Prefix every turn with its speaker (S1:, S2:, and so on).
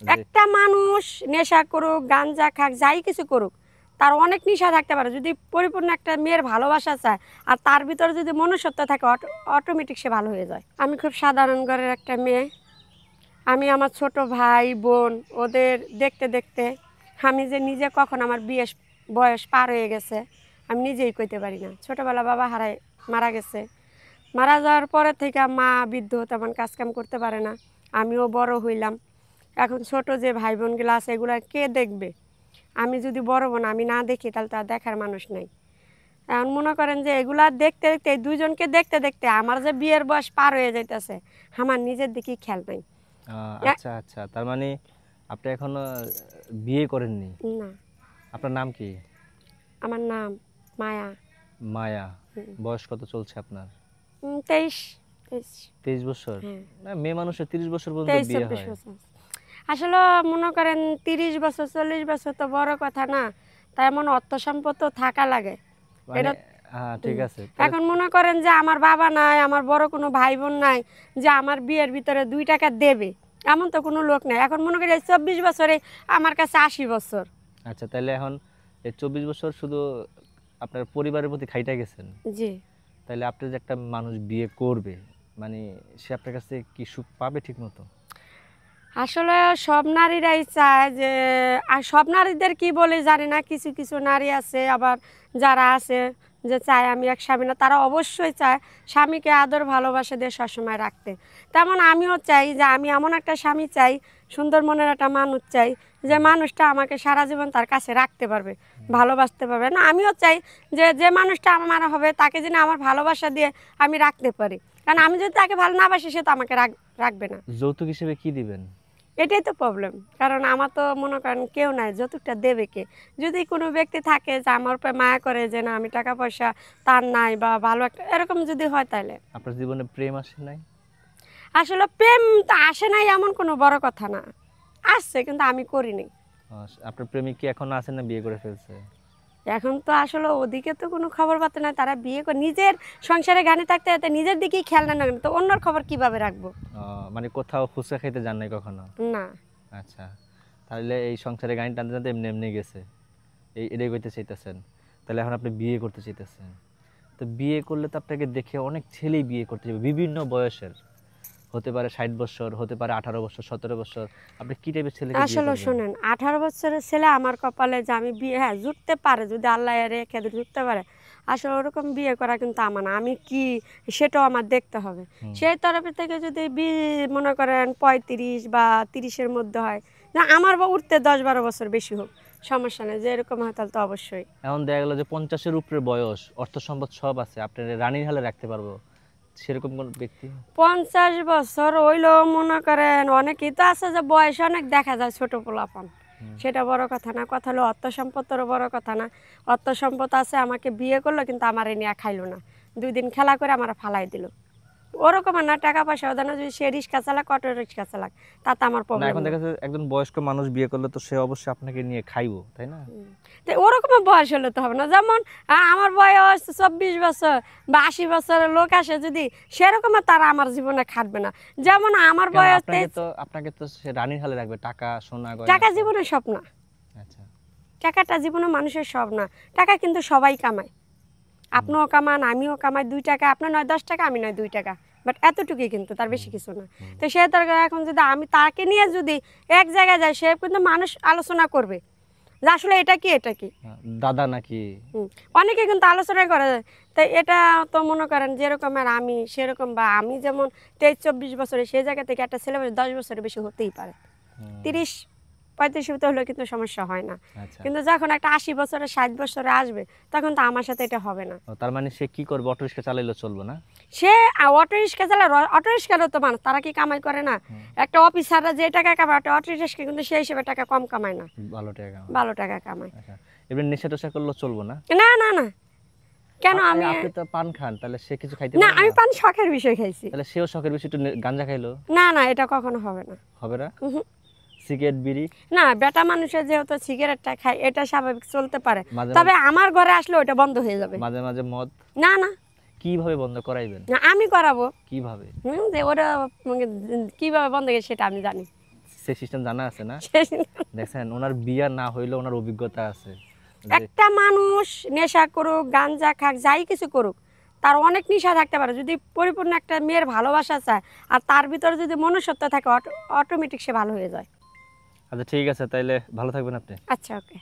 S1: একটা মানুষ নেশা করুক, গাঞ্জা খাক, যাই কিছু করুক, তার অনেক নেশা থাকতে পারে, যদি পরিপূর্ণ একটা মেয়ের ভালোবাসা চায় আর তার ভিতরে যদি মনুষ্যত্ব থাকে, অটোমেটিক সে ভালো হয়ে যায়। আমি খুব সাধারণ ঘরের একটা মেয়ে। আমি আমার ছোট ভাই বোন ওদের দেখতে দেখতে আমি যে নিজে কখন আমার বিয়ের বয়স পার হয়ে গেছে আমি নিজেই কইতে পারি না। ছোটোবেলা বাবা মারা গেছে। মারা যাওয়ার পরে থেকে মা বৃদ্ধ, তেমন কাজকাম করতে পারে না। আমিও বড় হইলাম। এখন ছোট যে ভাই বোনগুলো আছে এগুলো কে দেখবে? আমি যদি বড় বোন আমি না দেখি তাহলে তো আর দেখার মানুষ নেই। এখন মনে করেন যে এগুলা দেখতে দেখতে, এই দুইজনকে দেখতে দেখতে আমার যে বিয়ের বয়স পার হয়ে যাইতেছে, আমার নিজের দিকেই খেয়াল নাই।
S2: আচ্ছা আচ্ছা, তার মানে আপনি এখনো বিয়ে করেননি?
S1: না।
S2: আপনার নাম কি?
S1: আমার নাম মায়া।
S2: মায়া। বয়স কত চলছে আপনার?
S1: 23।
S2: 23 বছর?
S1: হ্যাঁ।
S2: না, মেয়ে মানুষের 30 বছর পর্যন্ত
S1: 23
S2: বিয়ে
S1: 24
S2: হয়।
S1: বছর। আসলে মনে করেন 30 বছর 40 বছর তো বড় কথা না, তাই এমন অর্থ সম্পদ তো থাকা লাগে।
S2: মানে হ্যাঁ ঠিক আছে।
S1: এখন মনে করেন যে আমার বাবা নাই, আমার বড় কোনো ভাই বোন নাই যে আমার বিয়ের ভিতরে 2 টাকা দেবে, এমন তো কোনো লোক নাই। এখন মনে করি 24 বছরে আমার কাছে 80 বছর।
S2: আচ্ছা, তাহলে এখন এই 24 বছর শুধু আপনার পরিবারের প্রতি খাইটা গেছেন।
S1: জি।
S2: তাহলে আপনি যে একটা মানুষ বিয়ে করবে, মানে সে আপনার কাছে কি সুখ পাবে ঠিক মতো?
S1: আসলে সব নারীরাই চায় যে, আর সব নারীদের কি বলে জানি না, কিছু কিছু নারী আছে আবার যারা আছে যে চায় আমি এক স্বামী না, তারা অবশ্যই চায় স্বামীকে আদর ভালোবাসা দিয়ে সবসময় রাখতে। তেমন আমিও চাই যে আমি এমন একটা স্বামী চাই, সুন্দর মনের একটা মানুষ চাই, যে মানুষটা আমাকে সারা জীবন তার কাছে রাখতে পারবে, ভালোবাসতে পারবে। না, আমিও চাই যে যে মানুষটা আমার হবে তাকে যেন আমার ভালোবাসা দিয়ে আমি রাখতে পারি, কারণ আমি যদি তাকে ভালো না বাসি সে তো আমাকে রাখবে না।
S2: যৌতুক হিসেবে কি দিবেন?
S1: এটাই তো প্রবলেম, কারণ আমার তো মনে করেন কেউ নাই, যৌতুকটা দেবে কে? যদি কোনো ব্যক্তি থাকে যে আমার উপরে মায়া করে যে না আমি টাকা পয়সা তার নাই বা ভালো একটা এরকম যদি হয়, তাহলে।
S2: আপনার জীবনে প্রেম আসে নাই?
S1: আসলে প্রেম তো আসে নাই এমন কোনো বড় কথা না, আসছে কিন্তু আমি করিনি।
S2: আপনার প্রেমিক কি এখন আছে না বিয়ে করে ফেলছে?
S1: এখন তো আসলে ওদিকে তো কোনো খবর পাতে না, তারা বিয়ে করে নিজের সংসারে গানে থাকতে থাকতে নিজের দিকেই খেয়াল না, তো অন্যর খবর কিভাবে রাখবো?
S2: মানে কোথাও ফুচকা খাইতে যান নাই কখনো?
S1: না।
S2: আচ্ছা, তাহলে এই সংসারে গাড়ি টানতে টানতে এমনি এমনি গেছে, এটাই করতে চাইতেছেন। তাহলে এখন আপনি বিয়ে করতে চাইতেছেন, তো বিয়ে করলে তো আপনাকে দেখে অনেক ছেলেই বিয়ে করতে যাবে, বিভিন্ন বয়সের, হতে পারে 60 বছর, হতে পারে 18 বছর, 17 বছর। আপনি কি টাইপের ছেলেকে বিয়ে
S1: আসলে
S2: করবেন?
S1: শোনেন, 18 বছরের ছেলে আমার কপালে যে আমি বিয়ে, হ্যাঁ জুটতে পারে যদি আল্লাহ রেখে জুটতে পারে। আসলে ওরকম বিয়ে করা কিন্তু আমার না, আমি কি সেটাও আমার দেখতে হবে। সেই তরফ থেকে যদি মনে করেন 35 বা 30-এর মধ্যে হয়, না আমার বা উঠতে 10-12 বছর বেশি হোক, সমস্যা নেই, যে এরকম হয় তাহলে তো অবশ্যই।
S2: এখন দেখা গেল যে 50-এর উপরে বয়স, অর্থ সম্পদ সব আছে, আপনার রানীর হালে রাখতে পারবো, সেরকম কোন ব্যক্তি?
S1: 50 বছর হইলো মনে করেন, অনেকেই তো আছে যে বয়স অনেক দেখা যায় ছোট পোলাপান, সেটা বড় কথা না। কথা হলো অর্থ সম্পদেরও বড় কথা না। অর্থ সম্পদ আছে, আমাকে বিয়ে করলো কিন্তু আমার নিয়ে খাইলো না, 2 দিন খেলা করে আমার ফালাই দিল, ওরকম না। টাকা পয়সা ওদের যদি সে রিক্সা চালাক, অটো রিক্সা চালাক, তাতে আমার
S2: না,
S1: প্রবলেম
S2: এখন
S1: না।
S2: দেখা যাচ্ছে একজন বয়স্ক মানুষ বিয়ে করলে তো সে অবশ্যই আপনাকে নিয়ে খাইবো, তাই না?
S1: তো ওরকম বয়স হলে তো হবে না, যেমন আমার বয়স 24 বছর বা 80 বছরের লোক আসে যদি, সেরকম তারা আমার জীবনে খাটবে না। যেমন আমার বয়স
S2: আপনাকে তো সে রানীর হালে রাখবে, টাকা সোনা গয়না।
S1: টাকা জীবনে সব না।
S2: আচ্ছা,
S1: টাকাটা জীবনে মানুষের সব না। টাকা কিন্তু সবাই কামায়, আপনিও কামান আমিও কামাই, 2 টাকা আপনার নয় 10 টাকা, আমি নয় 2 টাকা, বাট এতটুকুই, কিন্তু তার বেশি কিছু না। তো সে তার এখন যদি আমি তাকে নিয়ে যদি এক জায়গায় যাই, সে কিন্তু মানুষ আলোচনা করবে যে আসলে এটা কি এটা কি,
S2: দাদা নাকি।
S1: অনেকে কিন্তু আলোচনা করে। তো এটা তো মনে করেন যেরকম আর আমি সেরকম, বা আমি যেমন 23-24 বছরে, সেই জায়গা থেকে একটা ছেলে 10 বছরের বেশি হতেই পারে, 30-35 হলে কিন্তু সমস্যা হয় না।
S2: আচ্ছা,
S1: কিন্তু যখন একটা 80 বছরে 60 বছরে আসবে, তখন তো আমার সাথে এটা হবে না।
S2: তার মানে সে কি করবে? অটো রিক্সা চালাইলে চলবে না?
S1: সে অটো রিক্সা চালায়, অটো রিক্সারও তো মানুষ, তারা কি কামাই করে না? একটা অফিসাররা যে টাকা কামায়, একটা অটো রিক্সা কিন্তু সেই হিসেবে টাকা কম কামায় না, ভালো টাকা কামায়।
S2: আচ্ছা, এবার নেশা টেশা করলে চলবে না?
S1: না না না, কেন? আমি
S2: আপনি তো পান খান, তাহলে সে কিছু খাইতে
S1: না,
S2: পারে
S1: আমি
S2: না?
S1: পান শখের বিষয় খাইছি।
S2: তাহলে সেও শখের বেশি একটু গাঁজা খাইলো?
S1: না না, এটা কখনো হবে না।
S2: হবে না? সিগারেট বিড়ি?
S1: না, বেটা মানুষের যেহেতু সিগারেটটা খায়, এটা স্বাভাবিক চলতে পারে,
S2: মাঝে
S1: তবে আমার ঘরে আসলে ওটা বন্ধ হয়ে যাবে।
S2: মাঝে মাঝে মদ?
S1: না না
S2: কিভাবে বন্ধ করাইবেন?
S1: না, আমি করাবো।
S2: কিভাবে?
S1: যে ওরা কিভাবে বন্ধ করে সেটা আমি জানি।
S2: সে সিস্টেম জানা আছে না?
S1: সে-
S2: দেখছেন ওনার বিয়া না হইলেও ওনার অভিজ্ঞতা আছে যে
S1: একটা মানুষ নেশা করুক, গাঞ্জা খাক, যাই কিছু করুক, তার অনেক নেশা থাকতে পারে। যদি পরিপূর্ণ একটা মেয়ের ভালোবাসা চায় আর তার ভিতরে যদি মনুষ্যত্ব থাকে, অটোমেটিক সে ভালো হয়ে যায়।
S2: আচ্ছা ঠিক আছে, তাইলে ভালো থাকবেন আপনি।
S1: আচ্ছা, ওকে।